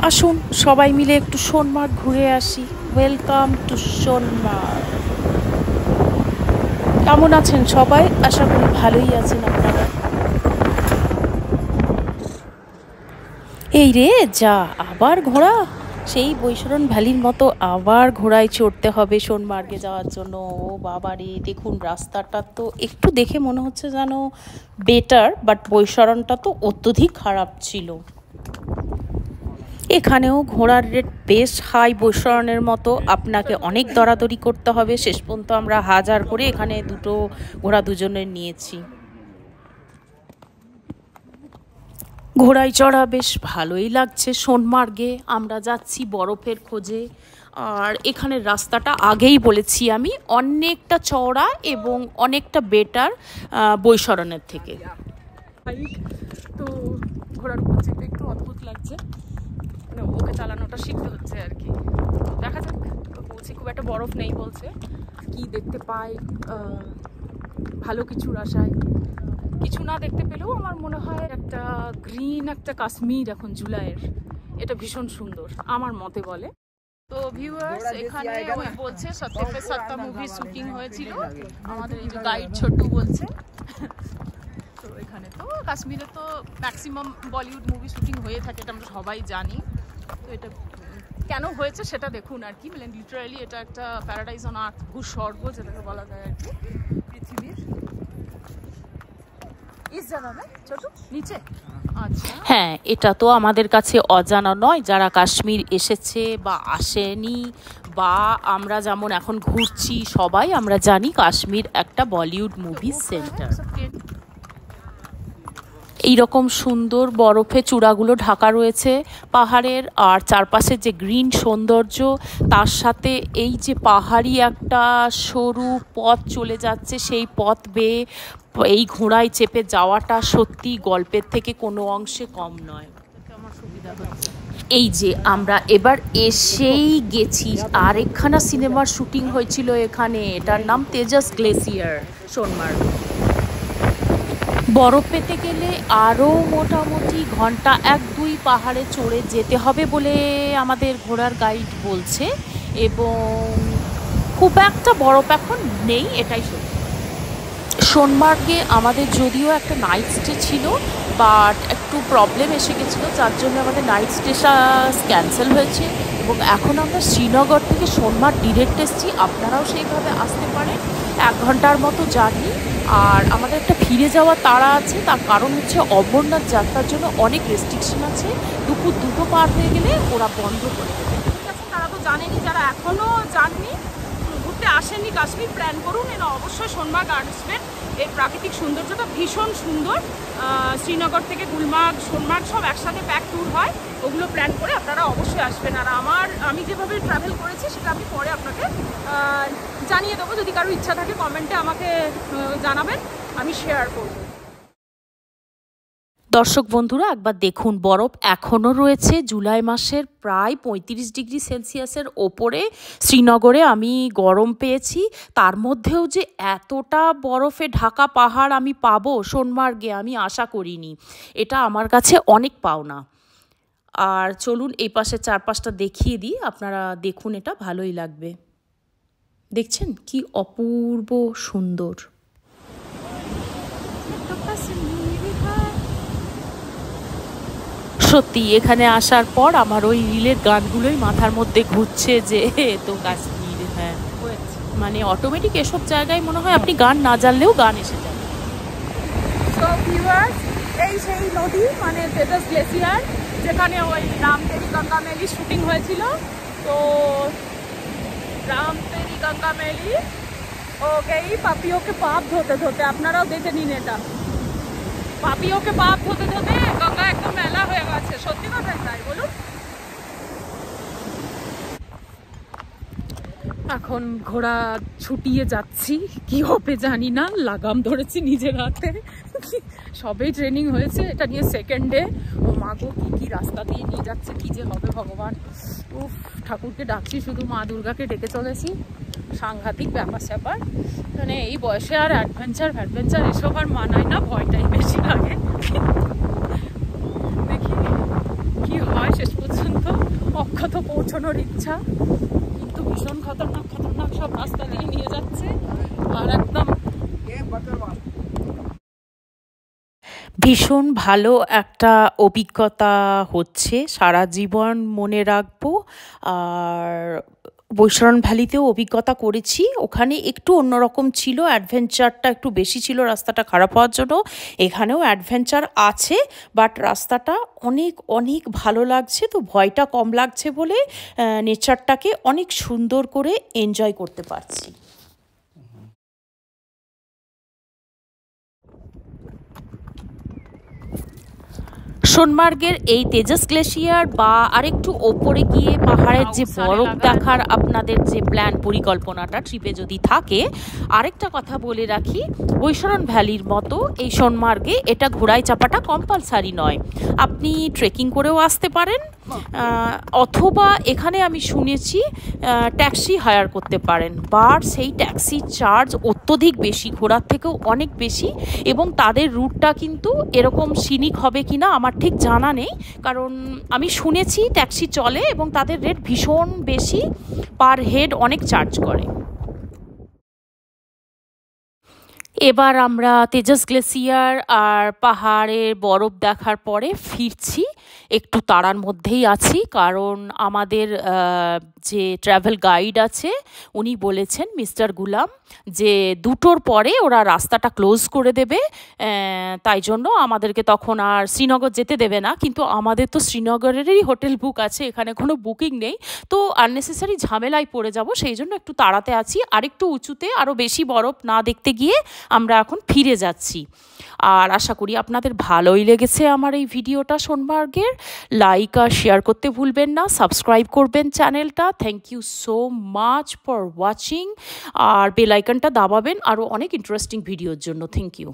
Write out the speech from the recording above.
আসুন সবাই মিলে একটু সোনমার্গ ঘুরে আসি। Welcome to Sonamarg. কেমন আছেন সবাই? আশা করি ভালোই আছেন আপনারা। এই রে যা, আবার ঘোড়া! সেই বৈশরণ ভ্যালির মতো আবার ঘোড়ায় চড়তে হবে সোনমার্গে যাওয়ার জন্য। ও বাবা রে, দেখুন রাস্তাটা তো একটু দেখে মনে হচ্ছে যেন বেটার, বাট বৈশরণটা তো অত্যধিক খারাপ ছিল। এখানেও ঘোড়ার রেট বেশ হাই বৈশরণের মতো, আপনাকে অনেক দরাদরি করতে হবে। শেষ পর্যন্ত আমরা 1000 করে এখানে দুটো ঘোড়া দুজনের নিয়েছি। ঘোড়ায় চড়া বেশ ভালোই লাগছে। সোনমার্গে আমরা যাচ্ছি বরফের খোঁজে। আর এখানের রাস্তাটা আগেই বলেছি আমি অনেকটা চওড়া এবং অনেকটা বেটার বৈশরণের থেকে। তো ঘোড়ার উপর চেপে একটু অদ্ভুত লাগছে, ওকে চালানোটা শিখতে হচ্ছে আর কি। দেখা যাক, বলছি খুব একটা বরফ নেই বলছে, কি দেখতে পাই ভালো কিছুর আশায়। কিছু না দেখতে পেলেও আমার মনে হয় একটা গ্রিন একটা কাশ্মীর এখন জুলাইয়ের, এটা ভীষণ সুন্দর আমার মতে বলে। তো ভিউয়ার্স, এখানে ওই বলছে সত্যে পে সত্তা মুভি শুটিং হয়েছিল, আমাদের এই যে গাইড ছোট্টু বলছে। তো এখানে তো কাশ্মীরে তো ম্যাক্সিমাম বলিউড মুভি শুটিং হয়ে থাকে, এটা আমরা সবাই জানি। তো এটা কেন হয়েছে সেটা দেখুন আর কি, মানে লিটারালি এটা একটা প্যারাডাইজ অন আর্থ, ভূস্বর্গ যেটাকে বলা যায় আর কি পৃথিবীর। নিচে আচ্ছা, হ্যাঁ, এটা তো আমাদের কাছে অজানা নয় যারা কাশ্মীর এসেছে বা আসেনি, বা আমরা যেমন এখন ঘুরছি সবাই আমরা জানি কাশ্মীর একটা বলিউড মুভি সেন্টার। এইরকম সুন্দর বরফে চূড়াগুলো ঢাকা রয়েছে পাহাড়ের, আর চারপাশের যে গ্রিন সৌন্দর্য, তার সাথে এই যে পাহাড়ি একটা সরু পথ চলে যাচ্ছে, সেই পথ বেয়ে এই ঘোড়ায় চেপে যাওয়াটা সত্যি গল্পের থেকে কোনো অংশে কম নয়। এই যে আমরা এবার এসেই গেছি, আর একখানা সিনেমার শুটিং হয়েছিল এখানে, এটার নাম তেজাস গ্লেসিয়ার, সোনমার্গ। বরফ পেতে গেলে আরও মোটামুটি ঘন্টা 1-2 পাহাড়ে চড়ে যেতে হবে বলে আমাদের ঘোড়ার গাইড বলছে, এবং খুব একটা বরফ এখন নেই, এটাই সত্যি। সোনমার্গে আমাদের যদিও একটা নাইট স্টে ছিল, বাট একটু প্রবলেম এসে গেছিলো, যার জন্য আমাদের নাইট স্টেটা ক্যান্সেল হয়েছে, এবং এখন আমরা শ্রীনগর থেকে সোনমার্গ ডিরেক্ট এসেছি। আপনারাও সেইভাবে আসতে পারেন, 1 ঘন্টার মতো জার্নি। আর আমাদের একটা ফিরে যাওয়ার তাড়া আছে, তার কারণ হচ্ছে অমরনাথ যাত্রার জন্য অনেক রেস্ট্রিকশন আছে, দুপুর 2টো পার হয়ে গেলে ওরা বন্ধ করে দেবে। ঠিক আছে, তারা তো জানেনি, যারা এখনও যাননি, ঘুরতে আসেননি কাশ্মীর, প্ল্যান করুন, এরা অবশ্যই সোনমার্গ আসবেন। এই প্রাকৃতিক সৌন্দর্যটা ভীষণ সুন্দর। শ্রীনগর থেকে গুলমার্গ, সোনমার্গ সব একসাথে প্যাক ট্যুর হয়, ওগুলো প্ল্যান করে আপনারা অবশ্যই আসবেন। আর আমি যেভাবে ট্রাভেল করেছি সেটা আমি পরে আপনাকে জানিয়ে দেবো, যদি কারো ইচ্ছা থাকে কমেন্টে আমাকে জানাবেন, আমি শেয়ার করব। দর্শক বন্ধুরা, একবার দেখুন, বরফ এখনও রয়েছে, জুলাই মাসের প্রায় 35 ডিগ্রি সেলসিয়াসের ওপরে শ্রীনগরে আমি গরম পেয়েছি। তার মধ্যেও যে এতটা বরফে ঢাকা পাহাড় আমি পাবো সোনমার্গে আমি আশা করিনি, এটা আমার কাছে অনেক পাওনা। আর চলুন এই পাশে চারপাশটা দেখিয়ে দিই, আপনারা দেখুন, এটা ভালোই লাগবে। দেখছেন কি অপূর্ব সুন্দর। সত্যি এখানে আসার পর আমার ওই রিলের গানগুলোই মাথার মধ্যে ঘুরছে, যে তো কাশ্মীর, হ্যাঁ, মানে অটোমেটিক এসব জায়গায় মনে হয় আপনি গান না জানলেও গান এসে যায়। তো ভিউয়ার্স, এই সেই নদী, মানে তেজাস গ্লেসিয়ার, যেখানে ওই রাম তেরি গঙ্গা মেলি শুটিং হয়েছিল। তো রাম তেরি গঙ্গা মেলি ও গেই পাপিও কে পাপ ধোতে ধোতে, আপনারাও দেখে নিন এটা, পাপিও কে পাপ ধোতে ধোতে গঙ্গা একদম মেলা হয়ে গেছে। সত্যি কথাই তাই, বলুন। এখন ঘোড়া ছুটিয়ে যাচ্ছি, কি হবে জানি না, লাগাম ধরেছি নিজের হাতে, সবেই ট্রেনিং হয়েছে, এটা নিয়ে সেকেন্ড ডে। ও মা গো, কি রাস্তা দিয়ে নিয়ে যাচ্ছে, কি যে হবে ভগবান। উফ, ঠাকুরকে ডাকছি শুধু, মা দুর্গাকে ডেকে চলেছি। সাংঘাতিক ব্যাপার স্যাপার, মানে এই বয়সে আর অ্যাডভেঞ্চার এসব আর মানায় না, ভয়টাই বেশি লাগে। দেখি কি হয় শেষ পর্যন্ত। পৌঁছানোর ইচ্ছা, কিন্তু ভীষণ খতরনাক খতরনাক সব রাস্তা দিয়ে নিয়ে যাচ্ছে। আর একদম ভীষণ ভালো একটা অভিজ্ঞতা হচ্ছে, সারা জীবন মনে রাখবো। আর বৈশরণ ভ্যালিতেও অভিজ্ঞতা করেছি, ওখানে একটু অন্যরকম ছিল, অ্যাডভেঞ্চারটা একটু বেশি ছিল রাস্তাটা খারাপ হওয়ার জন্য। এখানেও অ্যাডভেঞ্চার আছে, বাট রাস্তাটা অনেক অনেক ভালো লাগছে, তো ভয়টা কম লাগছে বলে নেচারটাকে অনেক সুন্দর করে এনজয় করতে পারছি। সোনমার্গের এই তেজাস গ্লেশিয়ার বা আরেকটু ওপরে গিয়ে পাহাড়ের যে বরফ দেখার আপনাদের যে প্ল্যান পরিকল্পনাটা ট্রিপে যদি থাকে, আরেকটা কথা বলে রাখি, বৈশরণ ভ্যালির মতো এই সোনমার্গে এটা ঘোড়ায় চাপাটা কম্পালসারি নয়, আপনি ট্রেকিং করেও আসতে পারেন, অথবা এখানে আমি শুনেছি ট্যাক্সি হায়ার করতে পারেন, বাট সেই ট্যাক্সির চার্জ অত্যধিক বেশি, ঘোড়ার থেকেও অনেক বেশি, এবং তাদের রুটটা কিন্তু এরকম সিনিক হবে কিনা আমার ঠিক জানা নেই, কারণ আমি শুনেছি ট্যাক্সি চলে এবং তাদের রেট ভীষণ বেশি, পার হেড অনেক চার্জ করে। এবার আমরা তেজাস গ্লেসিয়ার আর পাহাড়ের বরফ দেখার পরে ফিরছি, একটু তাড়ার মধ্যেই আছি, কারণ আমাদের যে ট্রাভেল গাইড আছে উনি বলেছেন, মিস্টার গুলাম, যে 2টোর পরে ওরা রাস্তাটা ক্লোজ করে দেবে, তাই জন্য আমাদেরকে তখন আর শ্রীনগর যেতে দেবে না। কিন্তু আমাদের তো শ্রীনগরেরই হোটেল বুক আছে, এখানে কোনো বুকিং নেই, তো আননেসেসারি ঝামেলায় পড়ে যাব, সেই জন্য একটু তাড়াতে আছি। আরেকটু উঁচুতে আরও বেশি বরফ না দেখতে গিয়ে আমরা এখন ফিরে যাচ্ছি। আর আশা করি আপনাদের ভালোই লেগেছে আমার এই ভিডিওটা সোনমার্গের। লাইক আর শেয়ার করতে ভুলবেন না, সাবস্ক্রাইব করবেন চ্যানেলটা। Thank you so much for watching, আর বেল আইকনটা দাবাবেন আরও অনেক ইন্টারেস্টিং ভিডিওর জন্য। Thank you.